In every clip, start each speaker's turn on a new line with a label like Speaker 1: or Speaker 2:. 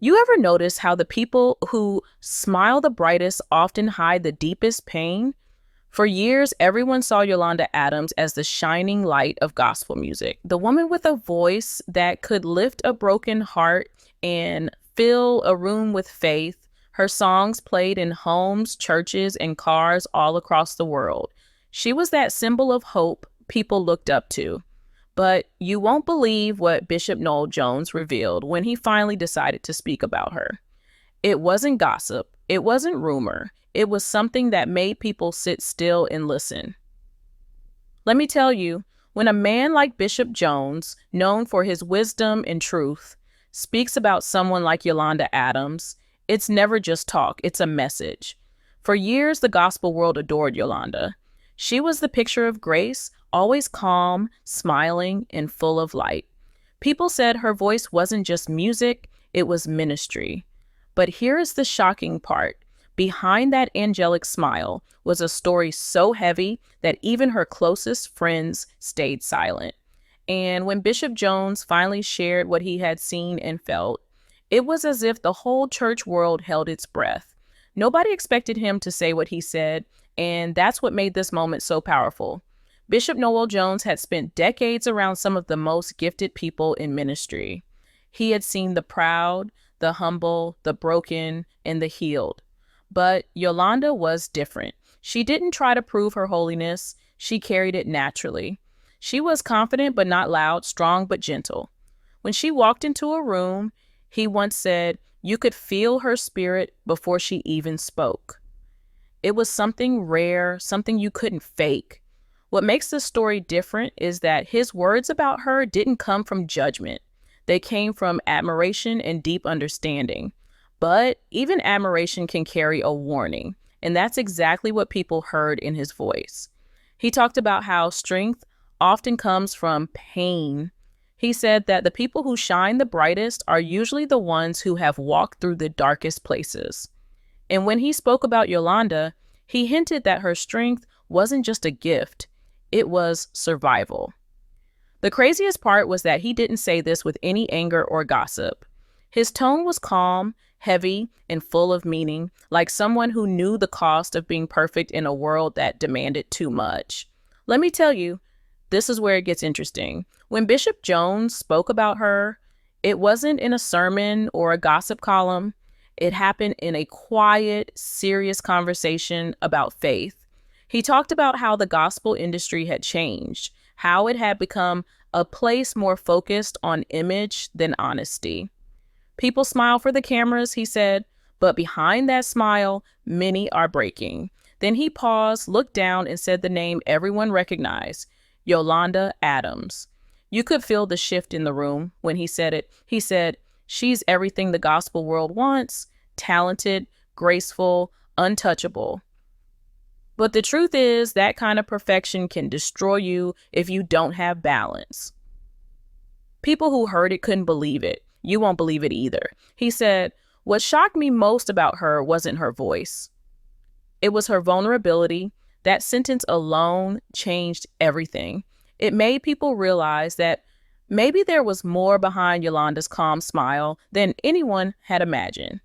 Speaker 1: You ever notice how the people who smile the brightest often hide the deepest pain? For years, everyone saw Yolanda Adams as the shining light of gospel music, the woman with a voice that could lift a broken heart and fill a room with faith. Her songs played in homes, churches, and cars all across the world. She was that symbol of hope people looked up to. But you won't believe what Bishop Noel Jones revealed when he finally decided to speak about her. It wasn't gossip. It wasn't rumor. It was something that made people sit still and listen. Let me tell you, when a man like Bishop Jones, known for his wisdom and truth, speaks about someone like Yolanda Adams, it's never just talk, it's a message. For years, the gospel world adored Yolanda. She was the picture of grace, always calm, smiling, and full of light. People said her voice wasn't just music, it was ministry. But here is the shocking part. Behind that angelic smile was a story so heavy that even her closest friends stayed silent. And when Bishop Jones finally shared what he had seen and felt, it was as if the whole church world held its breath. Nobody expected him to say what he said, and that's what made this moment so powerful. Bishop Noel Jones had spent decades around some of the most gifted people in ministry. He had seen the proud, the humble, the broken, and the healed. But Yolanda was different. She didn't try to prove her holiness. She carried it naturally. She was confident but not loud, strong but gentle. When she walked into a room, he once said, you could feel her spirit before she even spoke. It was something rare, something you couldn't fake. What makes this story different is that his words about her didn't come from judgment. They came from admiration and deep understanding. But even admiration can carry a warning, and that's exactly what people heard in his voice. He talked about how strength often comes from pain. He said that the people who shine the brightest are usually the ones who have walked through the darkest places. And when he spoke about Yolanda, he hinted that her strength wasn't just a gift, it was survival. The craziest part was that he didn't say this with any anger or gossip. His tone was calm, heavy, and full of meaning, like someone who knew the cost of being perfect in a world that demanded too much. Let me tell you, this is where it gets interesting. When Bishop Jones spoke about her, it wasn't in a sermon or a gossip column. It happened in a quiet, serious conversation about faith. He talked about how the gospel industry had changed, how it had become a place more focused on image than honesty. People smile for the cameras, he said, but behind that smile, many are breaking. Then he paused, looked down, and said the name everyone recognized, Yolanda Adams. You could feel the shift in the room when he said it. He said, she's everything the gospel world wants, talented, graceful, untouchable. But the truth is that kind of perfection can destroy you if you don't have balance. People who heard it couldn't believe it. You won't believe it either. He said, what shocked me most about her wasn't her voice. It was her vulnerability. That sentence alone changed everything. It made people realize that maybe there was more behind Yolanda's calm smile than anyone had imagined.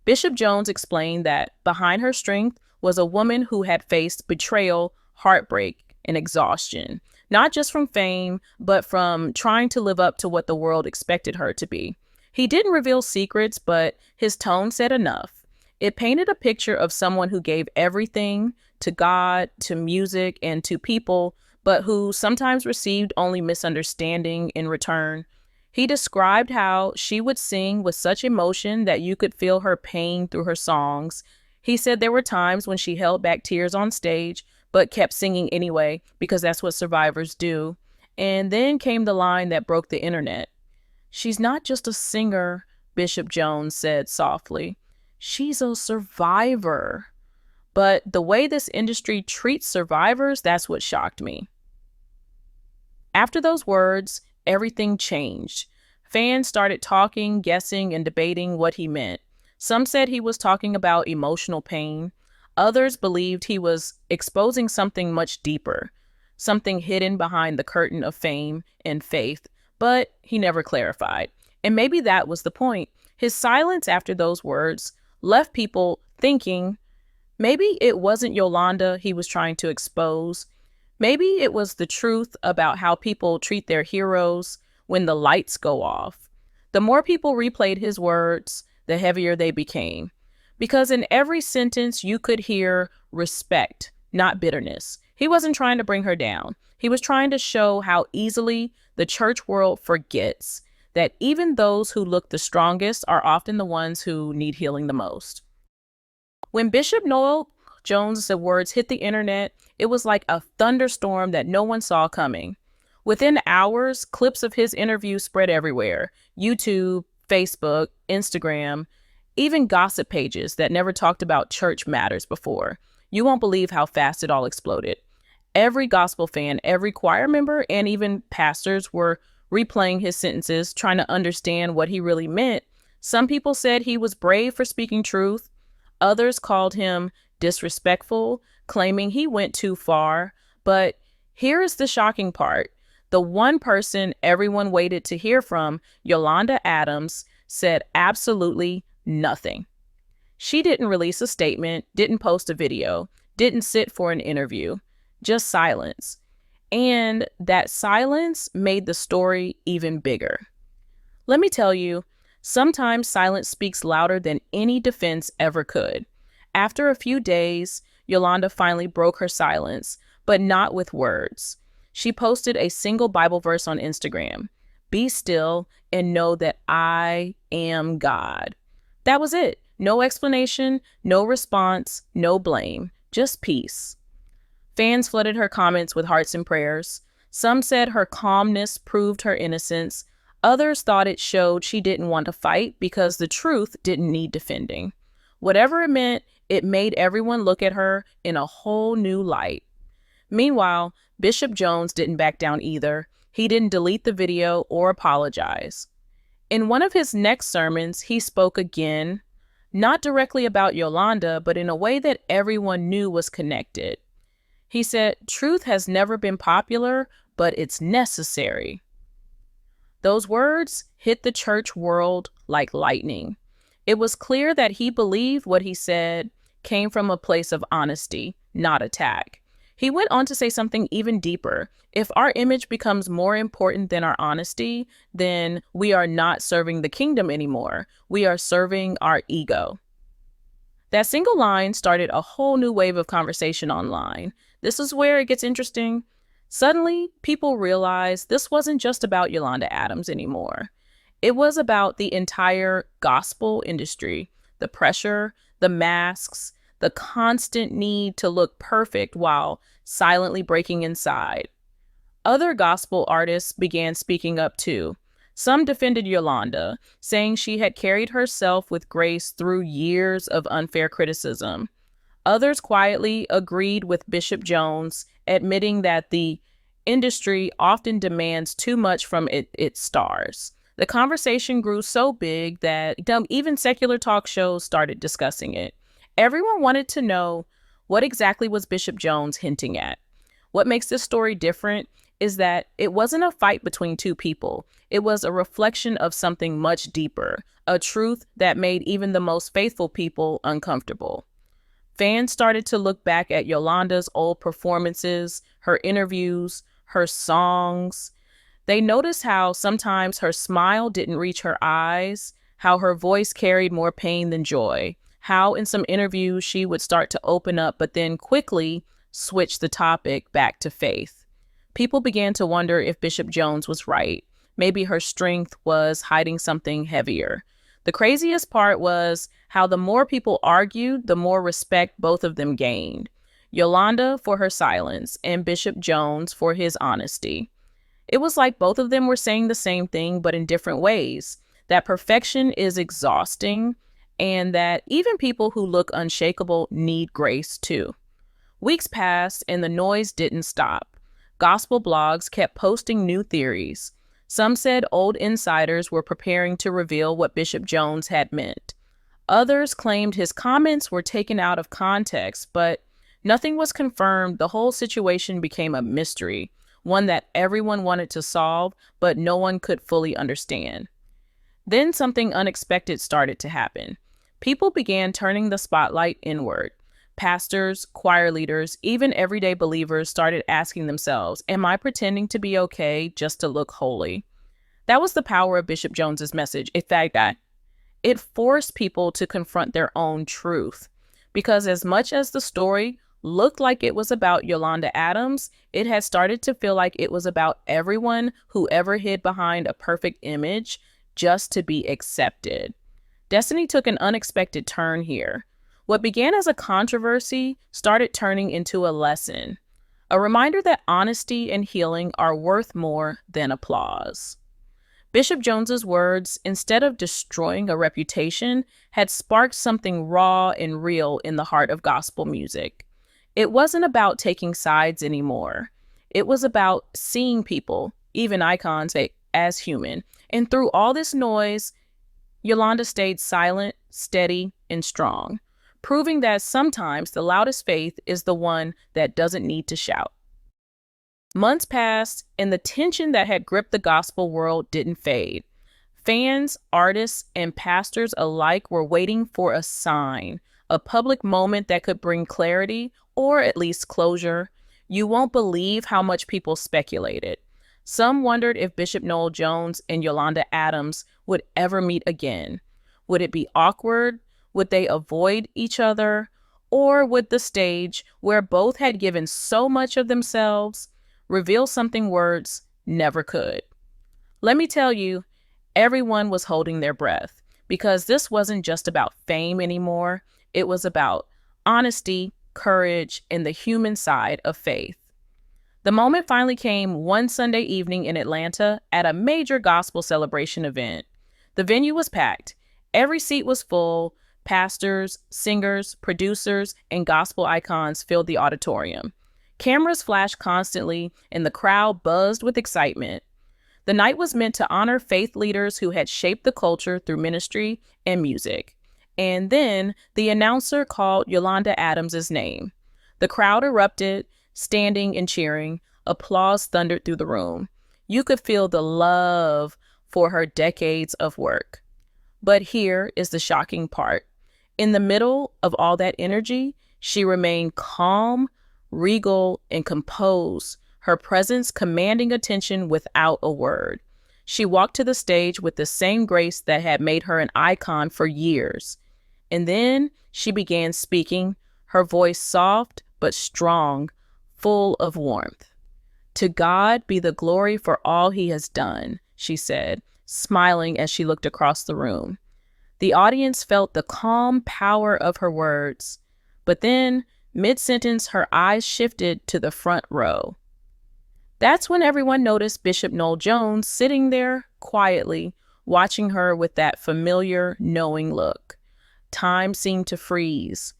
Speaker 1: Bishop Jones explained that behind her strength was a woman who had faced betrayal, heartbreak, and exhaustion, not just from fame, but from trying to live up to what the world expected her to be. He didn't reveal secrets, but his tone said enough. It painted a picture of someone who gave everything to God, to music, and to people, but who sometimes received only misunderstanding in return. He described how she would sing with such emotion that you could feel her pain through her songs. He said there were times when she held back tears on stage, but kept singing anyway, because that's what survivors do. And then came the line that broke the internet. She's not just a singer, Bishop Jones said softly. She's a survivor. But the way this industry treats survivors, that's what shocked me. After those words, everything changed. Fans started talking, guessing, and debating what he meant. Some said he was talking about emotional pain. Others believed he was exposing something much deeper, something hidden behind the curtain of fame and faith, but he never clarified. And maybe that was the point. His silence after those words left people thinking maybe it wasn't Yolanda he was trying to expose. Maybe it was the truth about how people treat their heroes when the lights go off. The more people replayed his words, the heavier they became. Because in every sentence, you could hear respect, not bitterness. He wasn't trying to bring her down. He was trying to show how easily the church world forgets that even those who look the strongest are often the ones who need healing the most. When Bishop Noel Jones' words hit the internet, it was like a thunderstorm that no one saw coming. Within hours, clips of his interview spread everywhere: YouTube, Facebook, Instagram, even gossip pages that never talked about church matters before. You won't believe how fast it all exploded. Every gospel fan, every choir member, and even pastors were replaying his sentences, trying to understand what he really meant. Some people said he was brave for speaking truth. Others called him disrespectful, claiming he went too far. But here is the shocking part. The one person everyone waited to hear from, Yolanda Adams, said absolutely nothing. She didn't release a statement, didn't post a video, didn't sit for an interview, just silence. And that silence made the story even bigger. Let me tell you, sometimes silence speaks louder than any defense ever could. After a few days, Yolanda finally broke her silence, but not with words. She posted a single Bible verse on Instagram: "Be still and know that I am God." That was it. No explanation, no response, no blame, just peace. Fans flooded her comments with hearts and prayers. Some said her calmness proved her innocence. Others thought it showed she didn't want to fight because the truth didn't need defending. Whatever it meant, it made everyone look at her in a whole new light. Meanwhile, Bishop Jones didn't back down either. He didn't delete the video or apologize. In one of his next sermons, he spoke again, not directly about Yolanda, but in a way that everyone knew was connected. He said, "Truth has never been popular, but it's necessary." Those words hit the church world like lightning. It was clear that he believed what he said came from a place of honesty, not attack. He went on to say something even deeper. If our image becomes more important than our honesty, then we are not serving the kingdom anymore. We are serving our ego. That single line started a whole new wave of conversation online. This is where it gets interesting. Suddenly, people realized this wasn't just about Yolanda Adams anymore. It was about the entire gospel industry, the pressure, the masks, the constant need to look perfect while silently breaking inside. Other gospel artists began speaking up too. Some defended Yolanda, saying she had carried herself with grace through years of unfair criticism. Others quietly agreed with Bishop Jones, admitting that the industry often demands too much from its stars. The conversation grew so big that even secular talk shows started discussing it. Everyone wanted to know, what exactly was Bishop Jones hinting at? What makes this story different is that it wasn't a fight between two people. It was a reflection of something much deeper, a truth that made even the most faithful people uncomfortable. Fans started to look back at Yolanda's old performances, her interviews, her songs. They noticed how sometimes her smile didn't reach her eyes, how her voice carried more pain than joy, how in some interviews she would start to open up but then quickly switch the topic back to faith. People began to wonder if Bishop Jones was right. Maybe her strength was hiding something heavier. The craziest part was how the more people argued, the more respect both of them gained. Yolanda for her silence and Bishop Jones for his honesty. It was like both of them were saying the same thing, but in different ways. That perfection is exhausting, and that even people who look unshakable need grace too. Weeks passed and the noise didn't stop. Gospel blogs kept posting new theories. Some said old insiders were preparing to reveal what Bishop Jones had meant. Others claimed his comments were taken out of context, but nothing was confirmed. The whole situation became a mystery, one that everyone wanted to solve, but no one could fully understand. Then something unexpected started to happen. People began turning the spotlight inward. Pastors, choir leaders, even everyday believers started asking themselves, am I pretending to be okay just to look holy? That was the power of Bishop Jones's message. It forced people to confront their own truth. Because as much as the story looked like it was about Yolanda Adams, it had started to feel like it was about everyone who ever hid behind a perfect image just to be accepted. Destiny took an unexpected turn here. What began as a controversy started turning into a lesson, a reminder that honesty and healing are worth more than applause. Bishop Jones's words, instead of destroying a reputation, had sparked something raw and real in the heart of gospel music. It wasn't about taking sides anymore. It was about seeing people, even icons, as human. And through all this noise, Yolanda stayed silent, steady, and strong, proving that sometimes the loudest faith is the one that doesn't need to shout. Months passed, and the tension that had gripped the gospel world didn't fade. Fans, artists, and pastors alike were waiting for a sign, a public moment that could bring clarity, or at least closure. You won't believe how much people speculated. Some wondered if Bishop Noel Jones and Yolanda Adams would ever meet again. Would it be awkward? Would they avoid each other? Or would the stage, where both had given so much of themselves, reveal something words never could? Let me tell you, everyone was holding their breath, because this wasn't just about fame anymore. It was about honesty, courage, and the human side of faith. The moment finally came one Sunday evening in Atlanta at a major gospel celebration event. The venue was packed. Every seat was full. Pastors, singers, producers, and gospel icons filled the auditorium. Cameras flashed constantly, and the crowd buzzed with excitement. The night was meant to honor faith leaders who had shaped the culture through ministry and music. And then the announcer called Yolanda Adams' name. The crowd erupted, standing and cheering. Applause thundered through the room. You could feel the love for her decades of work. But here is the shocking part. In the middle of all that energy, she remained calm, regal, and composed, her presence commanding attention without a word. She walked to the stage with the same grace that had made her an icon for years. And then she began speaking, her voice soft but strong, full of warmth. To God be the glory for all he has done, she said, smiling as she looked across the room. The audience felt the calm power of her words. But then, mid-sentence, her eyes shifted to the front row. That's when everyone noticed Bishop Noel Jones sitting there quietly, watching her with that familiar, knowing look. Time seemed to freeze.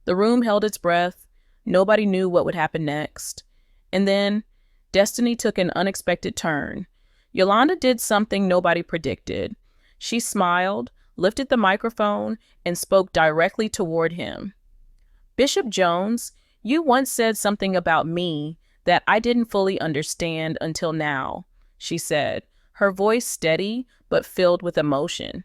Speaker 1: The room held its breath. Nobody knew what would happen next. And then, destiny took an unexpected turn. Yolanda did something nobody predicted. She smiled, lifted the microphone, and spoke directly toward him. Bishop Jones, you once said something about me that I didn't fully understand until now, she said, her voice steady but filled with emotion.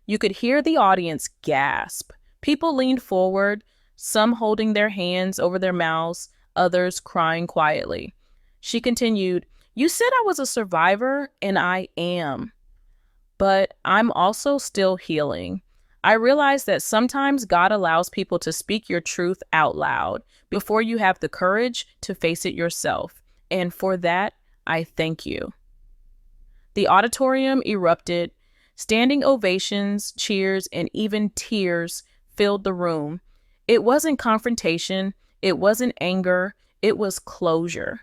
Speaker 1: You could hear the audience gasp. People leaned forward, some holding their hands over their mouths, others crying quietly. She continued, you said I was a survivor, and I am. But I'm also still healing. I realize that sometimes God allows people to speak your truth out loud before you have the courage to face it yourself. And for that, I thank you. The auditorium erupted. Standing ovations, cheers, and even tears filled the room. It wasn't confrontation. It wasn't anger. It was closure.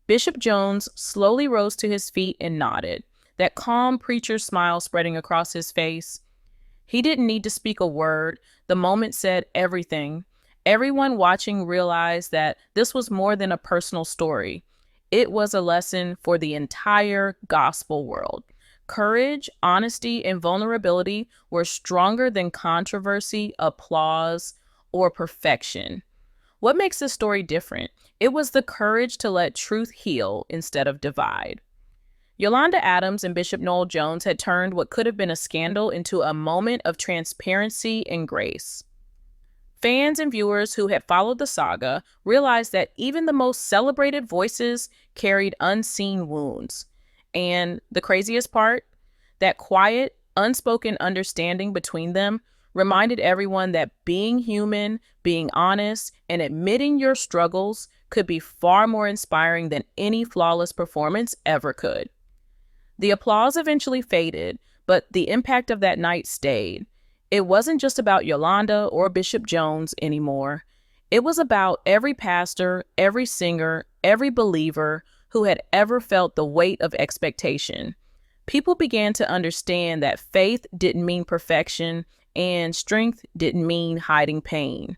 Speaker 1: Bishop Jones slowly rose to his feet and nodded, that calm preacher smile spreading across his face. He didn't need to speak a word. The moment said everything. Everyone watching realized that this was more than a personal story. It was a lesson for the entire gospel world. Courage, honesty, and vulnerability were stronger than controversy, applause, or perfection. What makes this story different? It was the courage to let truth heal instead of divide. Yolanda Adams and Bishop Noel Jones had turned what could have been a scandal into a moment of transparency and grace. Fans and viewers who had followed the saga realized that even the most celebrated voices carried unseen wounds. And the craziest part, that quiet, unspoken understanding between them reminded everyone that being human, being honest, and admitting your struggles could be far more inspiring than any flawless performance ever could. The applause eventually faded, but the impact of that night stayed. It wasn't just about Yolanda or Bishop Jones anymore. It was about every pastor, every singer, every believer who had ever felt the weight of expectation. People began to understand that faith didn't mean perfection and strength didn't mean hiding pain.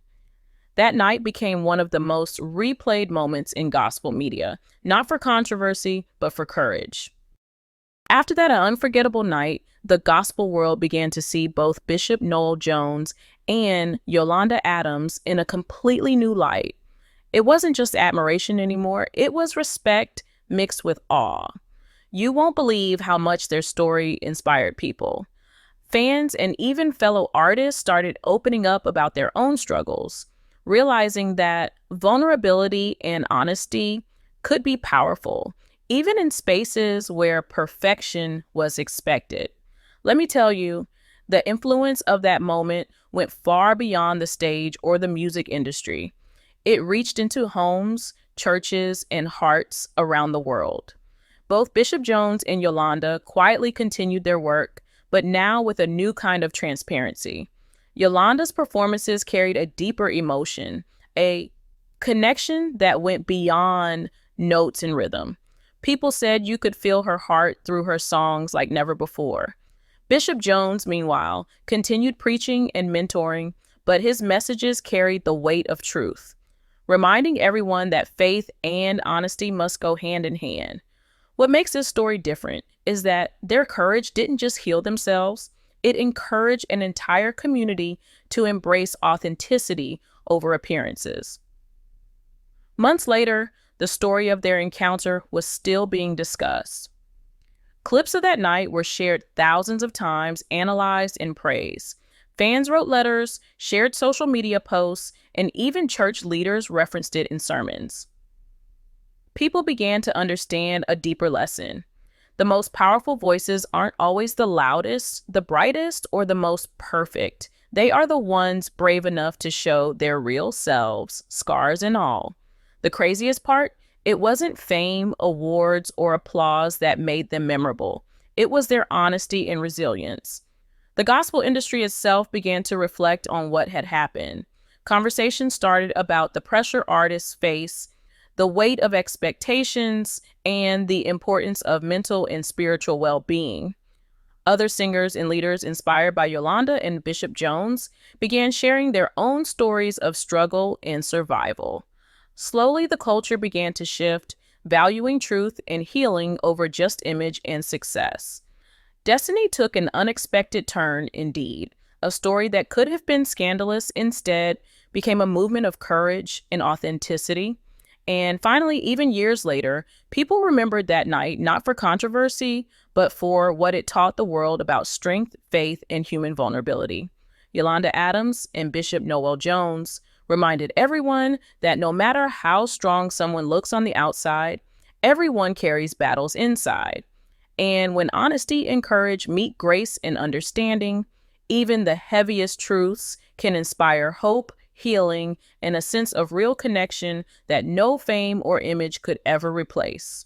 Speaker 1: That night became one of the most replayed moments in gospel media, not for controversy, but for courage. After that unforgettable night, the gospel world began to see both Bishop Noel Jones and Yolanda Adams in a completely new light. It wasn't just admiration anymore, it was respect mixed with awe. You won't believe how much their story inspired people. Fans and even fellow artists started opening up about their own struggles, realizing that vulnerability and honesty could be powerful, even in spaces where perfection was expected. Let me tell you, the influence of that moment went far beyond the stage or the music industry. It reached into homes, churches, and hearts around the world. Both Bishop Jones and Yolanda quietly continued their work, but now with a new kind of transparency. Yolanda's performances carried a deeper emotion, a connection that went beyond notes and rhythm. People said you could feel her heart through her songs like never before. Bishop Jones, meanwhile, continued preaching and mentoring, but his messages carried the weight of truth, reminding everyone that faith and honesty must go hand in hand. What makes this story different is that their courage didn't just heal themselves, it encouraged an entire community to embrace authenticity over appearances. Months later, the story of their encounter was still being discussed. Clips of that night were shared thousands of times, analyzed, and praised. Fans wrote letters, shared social media posts, and even church leaders referenced it in sermons. People began to understand a deeper lesson. The most powerful voices aren't always the loudest, the brightest, or the most perfect. They are the ones brave enough to show their real selves, scars and all. The craziest part? It wasn't fame, awards, or applause that made them memorable. It was their honesty and resilience. The gospel industry itself began to reflect on what had happened. Conversations started about the pressure artists face, the weight of expectations, and the importance of mental and spiritual well-being. Other singers and leaders inspired by Yolanda and Bishop Jones began sharing their own stories of struggle and survival. Slowly, the culture began to shift, valuing truth and healing over just image and success. Destiny took an unexpected turn indeed. A story that could have been scandalous instead became a movement of courage and authenticity. And finally, even years later, people remembered that night not for controversy, but for what it taught the world about strength, faith, and human vulnerability. Yolanda Adams and Bishop Noel Jones reminded everyone that no matter how strong someone looks on the outside, everyone carries battles inside. And when honesty and courage meet grace and understanding, even the heaviest truths can inspire hope, healing, and a sense of real connection that no fame or image could ever replace.